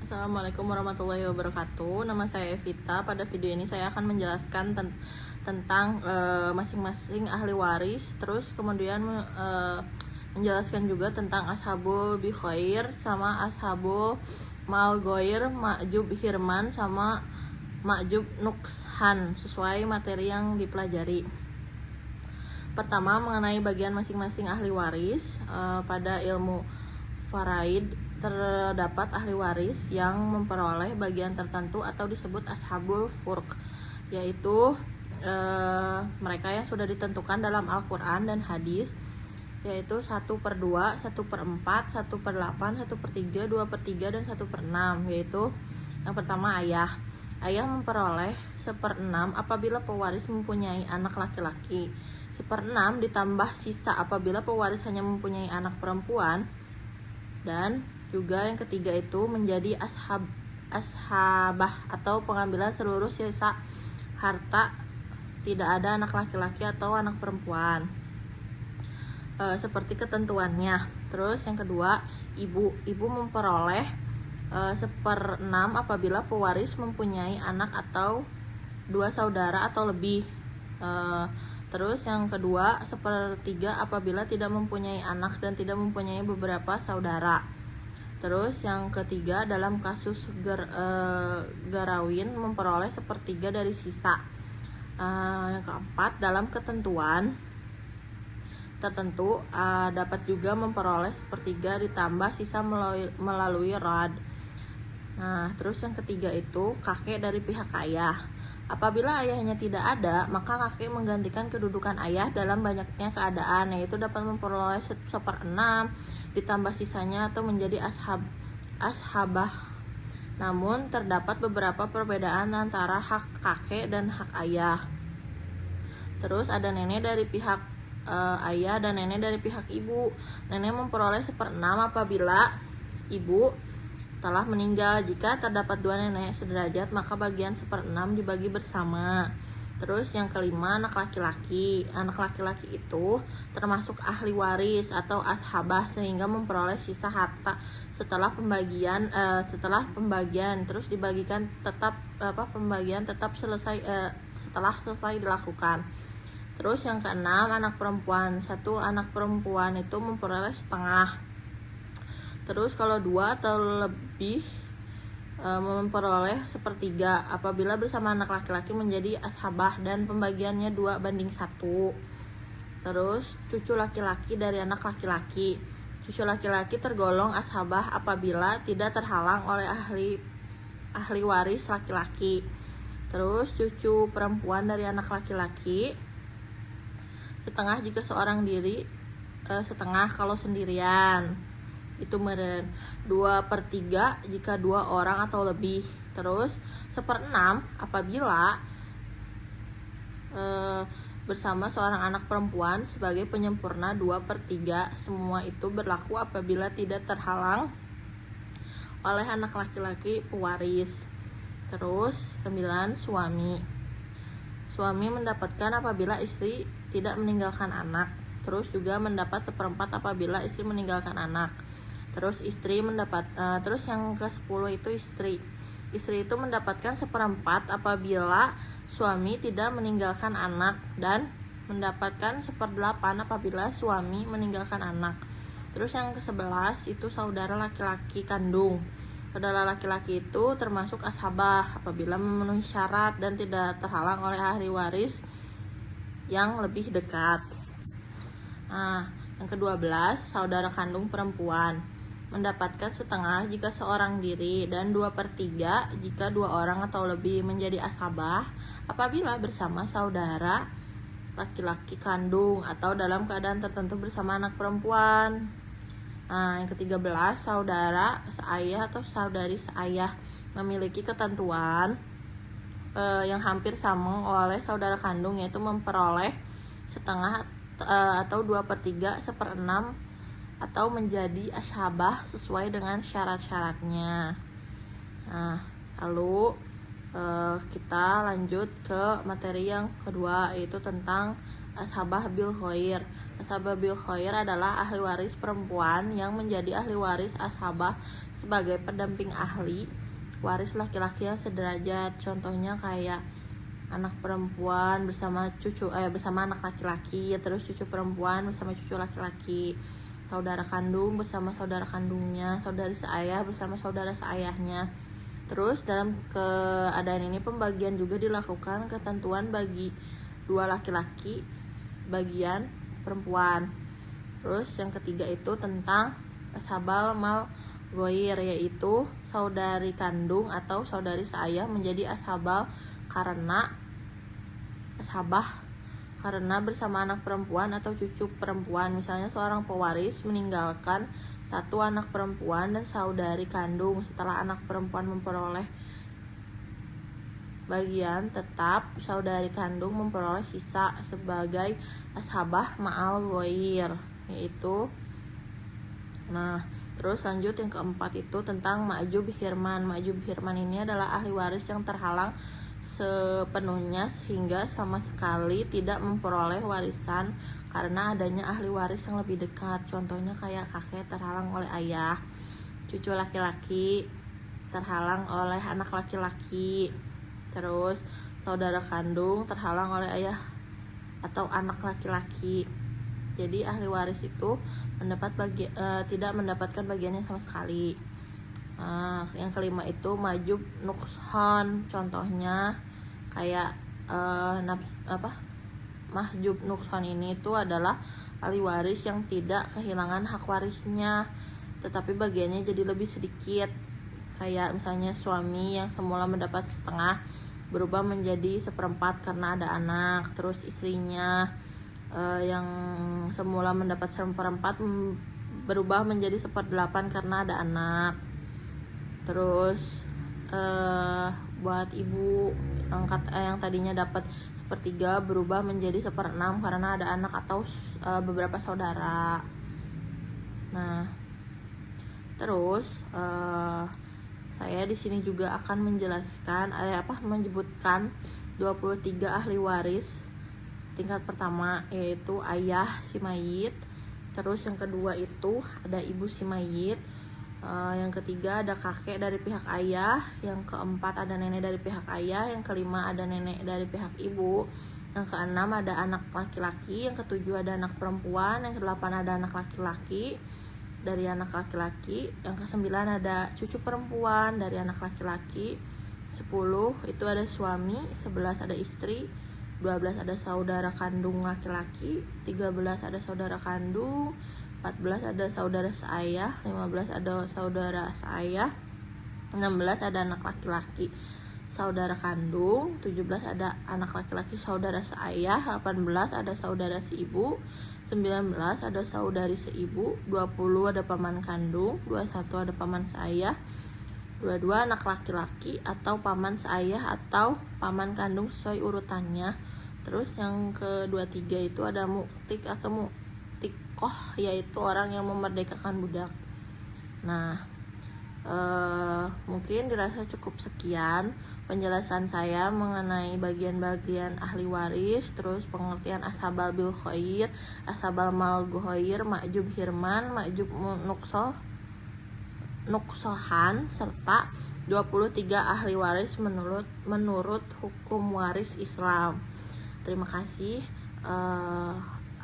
Assalamualaikum warahmatullahi wabarakatuh. Nama saya Evita. Pada video ini saya akan menjelaskan tentang masing-masing ahli waris. Terus kemudian menjelaskan juga tentang ashabul bikhair sama ashabul malgoir, ma'jub hirman sama ma'jub nukshan, sesuai materi yang dipelajari. Pertama, mengenai bagian masing-masing ahli waris. Pada ilmu faraid terdapat ahli waris yang memperoleh bagian tertentu atau disebut ashabul furq, yaitu mereka yang sudah ditentukan dalam Al-Quran dan hadis, yaitu 1/2, 1/4, 1/8, 1/3, 2/3, dan 1/6. Yaitu yang pertama, ayah memperoleh 1/6 apabila pewaris mempunyai anak laki-laki, 1/6 ditambah sisa apabila pewaris hanya mempunyai anak perempuan. Dan juga yang ketiga itu menjadi ashabah atau pengambilan seluruh sisa harta, tidak ada anak laki-laki atau anak perempuan, seperti ketentuannya. Terus yang kedua, ibu memperoleh 1/6 apabila pewaris mempunyai anak atau 2 saudara atau lebih. Terus yang kedua, 1/3 apabila tidak mempunyai anak dan tidak mempunyai beberapa saudara. Terus yang ketiga, dalam kasus garawin memperoleh 1/3 dari sisa. Yang keempat, dalam ketentuan tertentu dapat juga memperoleh 1/3 ditambah sisa melalui rad. Nah, terus yang ketiga itu kakek dari pihak ayah. Apabila ayahnya tidak ada, maka kakek menggantikan kedudukan ayah dalam banyaknya keadaan, yaitu dapat memperoleh 1/6 ditambah sisanya atau menjadi ashabah. Namun terdapat beberapa perbedaan antara hak kakek dan hak ayah. Terus ada nenek dari pihak ayah dan nenek dari pihak ibu. Nenek memperoleh 1/6 apabila ibu telah meninggal. Jika terdapat 2 nenek sederajat, maka bagian 1/6 dibagi bersama. Terus yang kelima, anak laki-laki. Anak laki-laki itu termasuk ahli waris atau ashabah, sehingga memperoleh sisa harta setelah pembagian. Terus dibagikan pembagian tetap selesai setelah selesai dilakukan. Terus yang keenam, anak perempuan. 1 anak perempuan itu memperoleh setengah. Terus kalau 2 atau lebih memperoleh 1/3 apabila bersama anak laki-laki menjadi ashabah dan pembagiannya 2/1. Terus cucu laki-laki dari anak laki-laki. Cucu laki-laki tergolong ashabah apabila tidak terhalang oleh ahli waris laki-laki. Terus cucu perempuan dari anak laki-laki setengah jika seorang diri, setengah kalau sendirian. Itu meren 2/3 jika 2 orang atau lebih. Terus 1/6 apabila bersama seorang anak perempuan sebagai penyempurna 2/3. Semua itu berlaku apabila tidak terhalang oleh anak laki-laki pewaris. Terus 9, suami mendapatkan apabila istri tidak meninggalkan anak. Terus juga mendapat 1/4 apabila istri meninggalkan anak. Terus istri mendapat terus yang ke-10 itu istri itu mendapatkan 1/4 apabila suami tidak meninggalkan anak, dan mendapatkan 1/8 apabila suami meninggalkan anak. Terus yang ke-11 itu saudara laki-laki kandung. Saudara laki-laki itu termasuk ashabah apabila memenuhi syarat dan tidak terhalang oleh ahli waris yang lebih dekat. Nah, yang ke-12 saudara kandung perempuan mendapatkan setengah jika seorang diri dan 2/3 jika 2 orang atau lebih menjadi ashabah apabila bersama saudara laki-laki kandung atau dalam keadaan tertentu bersama anak perempuan. Nah, yang ke-13 saudara seayah atau saudari seayah memiliki ketentuan yang hampir sama oleh saudara kandung, yaitu memperoleh setengah atau 2/3, 1/6 atau menjadi ashabah sesuai dengan syarat-syaratnya. Nah, lalu kita lanjut ke materi yang kedua, yaitu tentang ashabah bil khair. Ashabah bil khair adalah ahli waris perempuan yang menjadi ahli waris ashabah sebagai pendamping ahli waris laki-laki yang sederajat. Contohnya kayak anak perempuan bersama bersama anak laki-laki, terus cucu perempuan bersama cucu laki-laki, saudara kandung bersama saudara kandungnya, saudari seayah bersama saudara seayahnya. Terus dalam keadaan ini pembagian juga dilakukan ketentuan bagi dua laki-laki, bagian perempuan. Terus yang ketiga itu tentang ashabal mal goir, yaitu saudari kandung atau saudari seayah menjadi ashabah karena bersama anak perempuan atau cucu perempuan. Misalnya seorang pewaris meninggalkan satu anak perempuan dan saudari kandung. Setelah anak perempuan memperoleh bagian, tetap saudari kandung memperoleh sisa sebagai ashabah ma'al ghair, yaitu terus lanjut yang keempat itu tentang ma'jub hirman. Ma'jub hirman ini adalah ahli waris yang terhalang sepenuhnya sehingga sama sekali tidak memperoleh warisan karena adanya ahli waris yang lebih dekat. Contohnya kayak kakek terhalang oleh ayah, cucu laki-laki terhalang oleh anak laki-laki, terus saudara kandung terhalang oleh ayah atau anak laki-laki. Jadi ahli waris itu tidak mendapatkan bagiannya sama sekali. Yang kelima itu majub nuqsan. Contohnya kayak mahjub nuqsan ini itu adalah ahli waris yang tidak kehilangan hak warisnya, tetapi bagiannya jadi lebih sedikit. Kayak misalnya suami yang semula mendapat setengah berubah menjadi seperempat karena ada anak. Terus istrinya yang semula mendapat seperempat berubah menjadi 1/8 karena ada anak. Terus buat ibu yang tadinya dapat 1/3 berubah menjadi 1/6 karena ada anak atau beberapa saudara. Terus saya di sini juga akan menjelaskan menyebutkan 23 ahli waris tingkat pertama, yaitu ayah si mayit. Terus yang kedua itu ada ibu si mayit. Yang ketiga ada kakek dari pihak ayah. Yang keempat ada nenek dari pihak ayah. Yang kelima ada nenek dari pihak ibu. Yang keenam ada anak laki-laki. Yang ketujuh ada anak perempuan. Yang kedelapan ada anak laki-laki dari anak laki-laki. Yang kesembilan ada cucu perempuan dari anak laki-laki. 10 itu ada suami. 11 ada istri. 12 ada saudara kandung laki-laki. 13 ada saudara kandung. 14 ada saudara seayah. 15 ada saudara seayah. 16 ada anak laki-laki saudara kandung. 17 ada anak laki-laki saudara seayah. 18 ada saudara seibu. 19 ada saudari seibu. 20 ada paman kandung. 21 ada paman seayah. 22 anak laki-laki atau paman seayah atau paman kandung sesuai urutannya. Terus yang ke-23 itu ada mu'tik atau mu'tikoh, yaitu orang yang memerdekakan budak. Mungkin dirasa cukup sekian penjelasan saya mengenai bagian-bagian ahli waris, terus pengertian ashabal bil khair, ashabal mal ghair, ma'jub hirman, ma'jub nuksohan, serta 23 ahli waris menurut hukum waris Islam. Terima kasih.